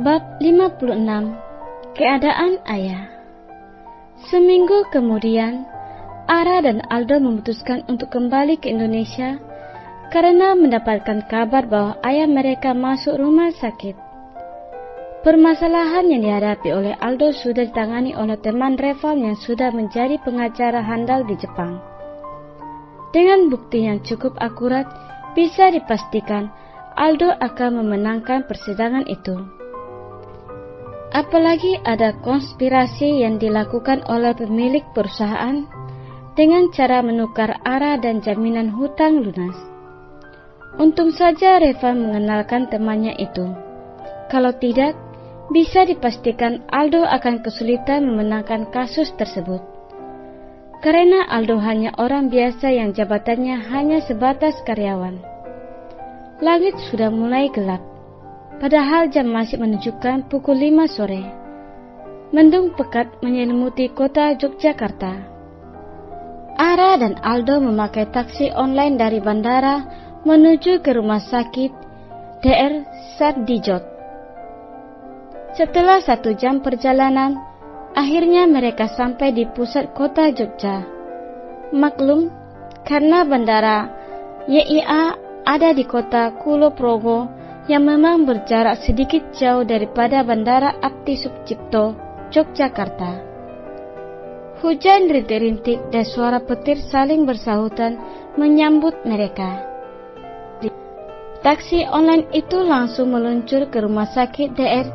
Bab 56. Keadaan ayah. Seminggu kemudian, Ara dan Aldo memutuskan untuk kembali ke Indonesia karena mendapatkan kabar bahwa ayah mereka masuk rumah sakit. Permasalahan yang dihadapi oleh Aldo sudah ditangani oleh teman Reval yang sudah menjadi pengacara handal di Jepang. Dengan bukti yang cukup akurat, bisa dipastikan Aldo akan memenangkan persidangan itu. Apalagi ada konspirasi yang dilakukan oleh pemilik perusahaan dengan cara menukar Ara dan jaminan hutang lunas. Untung saja Reva mengenalkan temannya itu. Kalau tidak, bisa dipastikan Aldo akan kesulitan memenangkan kasus tersebut. Karena Aldo hanya orang biasa yang jabatannya hanya sebatas karyawan. Langit sudah mulai gelap. Padahal jam masih menunjukkan pukul 5 sore. Mendung pekat menyelimuti kota Yogyakarta. Ara dan Aldo memakai taksi online dari bandara menuju ke rumah sakit DR Sardijot. Setelah 1 jam perjalanan, akhirnya mereka sampai di pusat kota Jogja. Maklum, karena bandara YIA ada di kota Kulonprogo yang memang berjarak sedikit jauh daripada Bandara Adi Sucipto, Yogyakarta. Hujan rintik-rintik dan suara petir saling bersahutan menyambut mereka. Taksi online itu langsung meluncur ke rumah sakit DR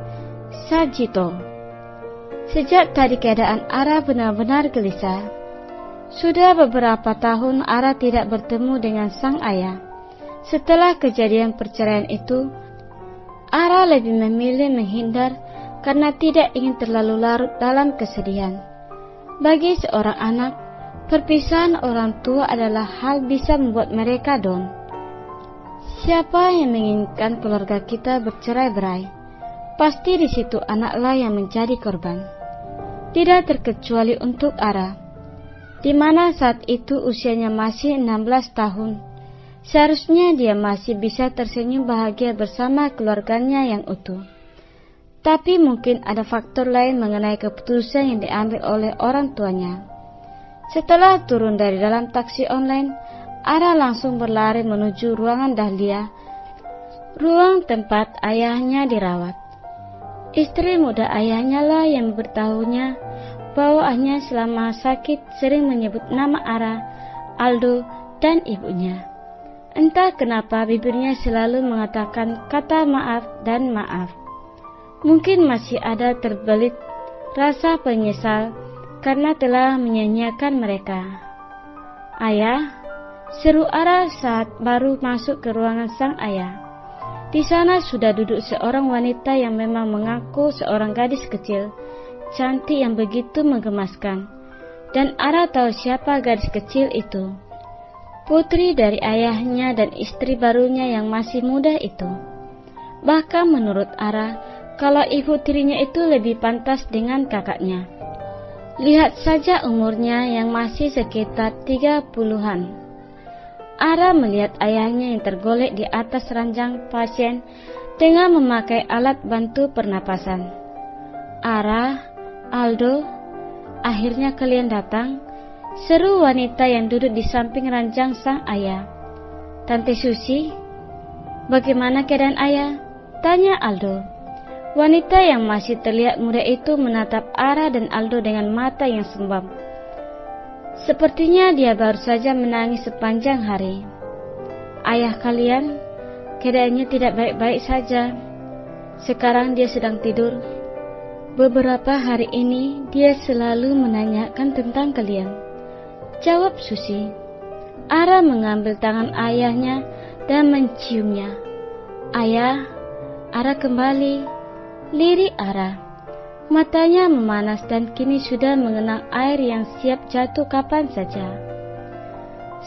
Sarjito. Sejak tadi keadaan Ara benar-benar gelisah. Sudah beberapa tahun Ara tidak bertemu dengan sang ayah. Setelah kejadian perceraian itu, Ara lebih memilih menghindar karena tidak ingin terlalu larut dalam kesedihan. Bagi seorang anak, perpisahan orang tua adalah hal bisa membuat mereka down. Siapa yang menginginkan keluarga kita bercerai-berai? Pasti di situ anaklah yang menjadi korban. Tidak terkecuali untuk Ara, di mana saat itu usianya masih 16 tahun. Seharusnya dia masih bisa tersenyum bahagia bersama keluarganya yang utuh. Tapi mungkin ada faktor lain mengenai keputusan yang diambil oleh orang tuanya. Setelah turun dari dalam taksi online, Ara langsung berlari menuju ruangan Dahlia, ruang tempat ayahnya dirawat. Istri muda ayahnya lah yang memberitahunya bahwa ayahnya selama sakit sering menyebut nama Ara, Aldo, dan ibunya. Entah kenapa bibirnya selalu mengatakan kata maaf dan maaf. Mungkin masih ada terbelit rasa penyesal karena telah menyanyiakan mereka. Ayah, seru Ara saat baru masuk ke ruangan sang ayah. Di sana sudah duduk seorang wanita yang memang mengaku seorang gadis kecil, cantik yang begitu menggemaskan. Dan Ara tahu siapa gadis kecil itu. Putri dari ayahnya dan istri barunya yang masih muda itu. Bahkan menurut Ara, kalau ibu tirinya itu lebih pantas dengan kakaknya. Lihat saja umurnya yang masih sekitar 30-an. Ara melihat ayahnya yang tergolek di atas ranjang pasien dengan memakai alat bantu pernapasan. Ara, Aldo, akhirnya kalian datang? Seru wanita yang duduk di samping ranjang sang ayah. Tante Susi, bagaimana keadaan ayah? Tanya Aldo. Wanita yang masih terlihat muda itu menatap Ara dan Aldo dengan mata yang sembam. Sepertinya dia baru saja menangis sepanjang hari. Ayah kalian, keadaannya tidak baik-baik saja. Sekarang dia sedang tidur. Beberapa hari ini dia selalu menanyakan tentang kalian. Jawab Susi. Ara mengambil tangan ayahnya dan menciumnya. Ayah, Ara kembali. Lirik Ara. Matanya memanas dan kini sudah mengenang air yang siap jatuh kapan saja.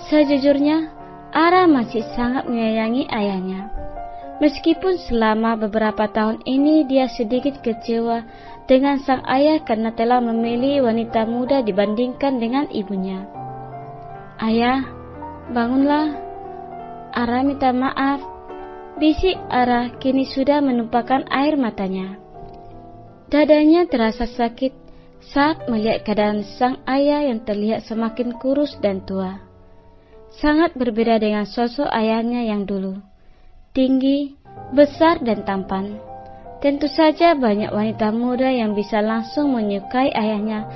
Sejujurnya, Ara masih sangat menyayangi ayahnya. Meskipun selama beberapa tahun ini dia sedikit kecewa dengan sang ayah karena telah memilih wanita muda dibandingkan dengan ibunya. Ayah, bangunlah. Ara minta maaf. Bisik Ara kini sudah menumpahkan air matanya. Dadanya terasa sakit saat melihat keadaan sang ayah yang terlihat semakin kurus dan tua. Sangat berbeda dengan sosok ayahnya yang dulu, tinggi, besar dan tampan. Tentu saja banyak wanita muda yang bisa langsung menyukai ayahnya,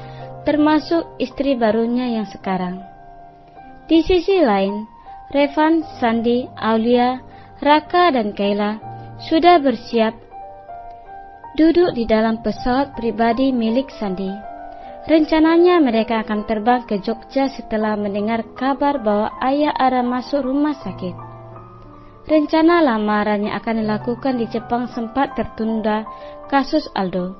termasuk istri barunya yang sekarang. Di sisi lain, Revan, Sandy, Aulia, Raka dan Kayla sudah bersiap duduk di dalam pesawat pribadi milik Sandy. Rencananya mereka akan terbang ke Jogja setelah mendengar kabar bahwa ayah Ara masuk rumah sakit. Rencana lamarannya akan dilakukan di Jepang sempat tertunda kasus Aldo,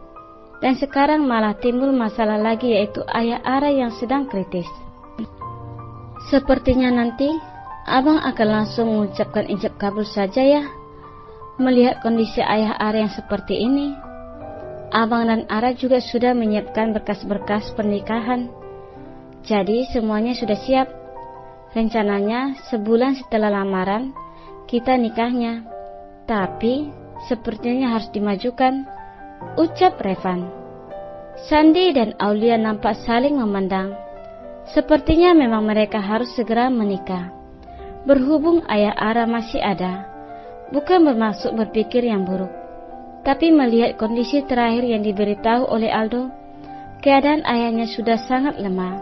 dan sekarang malah timbul masalah lagi, yaitu ayah Ara yang sedang kritis. Sepertinya nanti abang akan langsung mengucapkan ijab kabul saja ya. Melihat kondisi ayah Ara yang seperti ini, abang dan Ara juga sudah menyiapkan berkas-berkas pernikahan. Jadi semuanya sudah siap. Rencananya sebulan setelah lamaran kita nikahnya. Tapi sepertinya harus dimajukan, ucap Revan. Sandy dan Aulia nampak saling memandang. Sepertinya memang mereka harus segera menikah. Berhubung ayah Ara masih ada, bukan bermaksud berpikir yang buruk, tapi melihat kondisi terakhir yang diberitahu oleh Aldo, keadaan ayahnya sudah sangat lemah.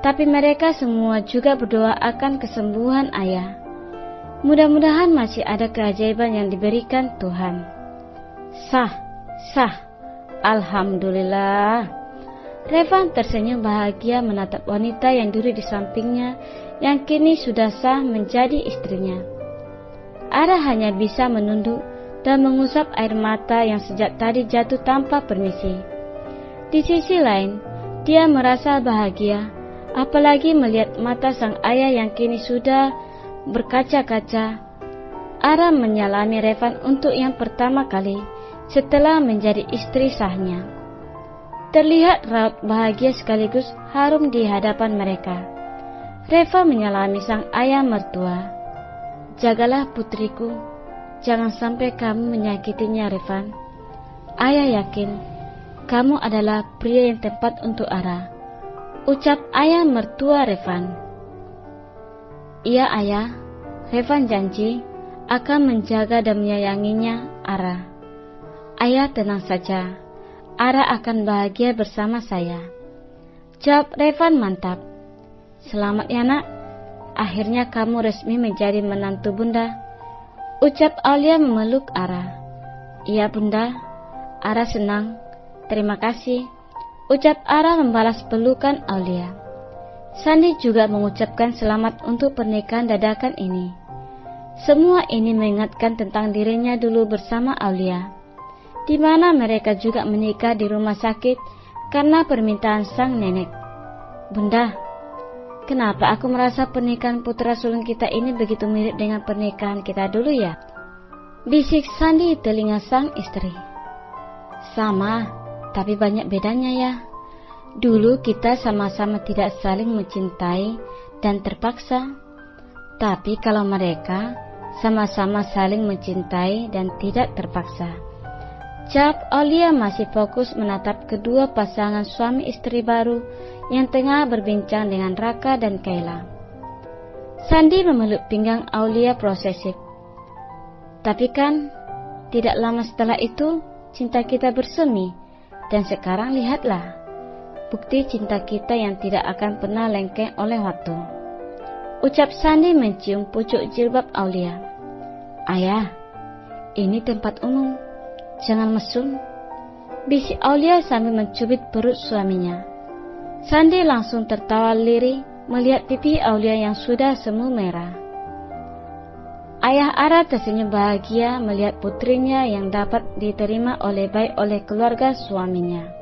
Tapi mereka semua juga berdoa akan kesembuhan ayah. Mudah-mudahan masih ada keajaiban yang diberikan Tuhan. Sah. Alhamdulillah. Revan tersenyum bahagia menatap wanita yang duduk di sampingnya, yang kini sudah sah menjadi istrinya. Ara hanya bisa menunduk dan mengusap air mata yang sejak tadi jatuh tanpa permisi. Di sisi lain, dia merasa bahagia, apalagi melihat mata sang ayah yang kini sudah berkaca-kaca. Ara menyalami Revan untuk yang pertama kali setelah menjadi istri sahnya. Terlihat raut bahagia sekaligus harum di hadapan mereka. Reva menyalami sang ayah mertua. Jagalah putriku, jangan sampai kamu menyakitinya, Revan. Ayah yakin kamu adalah pria yang tepat untuk Ara, ucap ayah mertua Revan. Iya ayah, Revan janji akan menjaga dan menyayanginya Ara. Ayah tenang saja, Ara akan bahagia bersama saya, jawab Revan mantap. Selamat ya nak, akhirnya kamu resmi menjadi menantu bunda, ucap Aulia memeluk Ara. Iya bunda, Ara senang, terima kasih, ucap Ara membalas pelukan Aulia. Sandy juga mengucapkan selamat untuk pernikahan dadakan ini. Semua ini mengingatkan tentang dirinya dulu bersama Aulia, di mana mereka juga menikah di rumah sakit karena permintaan sang nenek. Bunda, kenapa aku merasa pernikahan putra sulung kita ini begitu mirip dengan pernikahan kita dulu ya? Bisik Sandy di telinga sang istri. Sama, tapi banyak bedanya ya. Dulu kita sama-sama tidak saling mencintai dan terpaksa. Tapi kalau mereka sama-sama saling mencintai dan tidak terpaksa. Jawab Aulia masih fokus menatap kedua pasangan suami istri baru yang tengah berbincang dengan Raka dan Kayla. Sandy memeluk pinggang Aulia prosesif. Tapi kan, tidak lama setelah itu, cinta kita bersemi. Dan sekarang lihatlah, bukti cinta kita yang tidak akan pernah lengket oleh waktu, ucap Sandy mencium pucuk jilbab Aulia. Ayah, ini tempat umum, jangan mesum, bisik Aulia sambil mencubit perut suaminya. Sandy langsung tertawa lirih melihat pipi Aulia yang sudah semu merah. Ayah Ara tersenyum bahagia melihat putrinya yang dapat diterima oleh baik oleh keluarga suaminya.